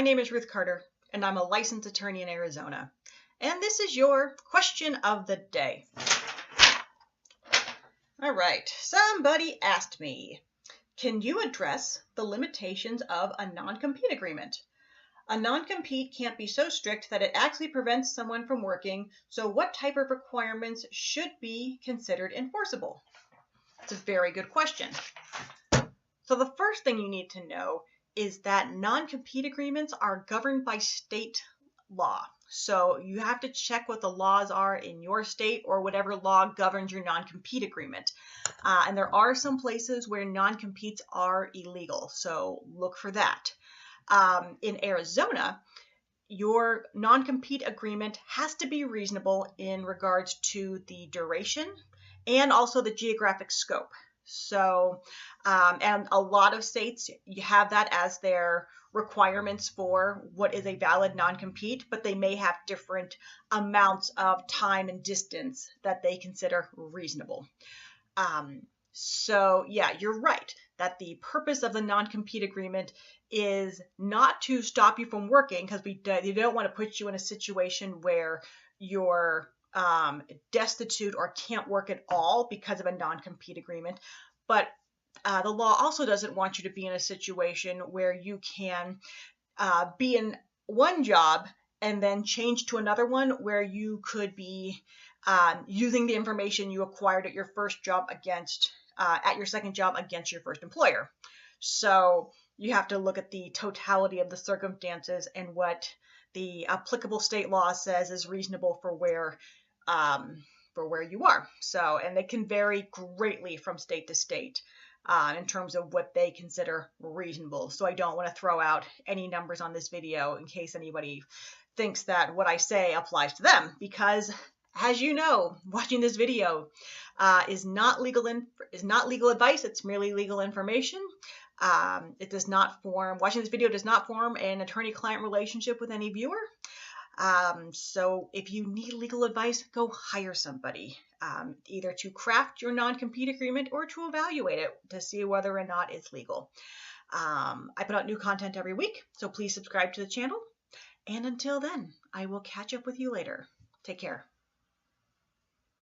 My name is Ruth Carter, and I'm a licensed attorney in Arizona. And this is your question of the day. All right, somebody asked me, can you address the limitations of a non-compete agreement? A non-compete can't be so strict that it actually prevents someone from working, so what type of requirements should be considered enforceable? It's a very good question. So the first thing you need to know is that non-compete agreements are governed by state law. So you have to check what the laws are in your state or whatever law governs your non-compete agreement. And there are some places where non-competes are illegal, so look for that. In Arizona, your non-compete agreement has to be reasonable in regards to the duration and also the geographic scope. So, and a lot of states, you have that as their requirements for what is a valid non-compete, but they may have different amounts of time and distance that they consider reasonable. So yeah, you're right that the purpose of the non-compete agreement is not to stop you from working, because you don't want to put you in a situation where you're destitute or can't work at all because of a non-compete agreement. But the law also doesn't want you to be in a situation where you can be in one job and then change to another one where you could be using the information you acquired at your first job at your second job against your first employer. So you have to look at the totality of the circumstances and what the applicable state law says is reasonable for where you are. So, and it can vary greatly from state to state in terms of what they consider reasonable. So I don't want to throw out any numbers on this video in case anybody thinks that what I say applies to them, because as you know, watching this video is not legal advice. It's merely legal information. Watching this video does not form an attorney-client relationship with any viewer. So if you need legal advice, go hire somebody, either to craft your non-compete agreement or to evaluate it to see whether or not it's legal. I put out new content every week, so please subscribe to the channel. And until then, I will catch up with you later. Take care.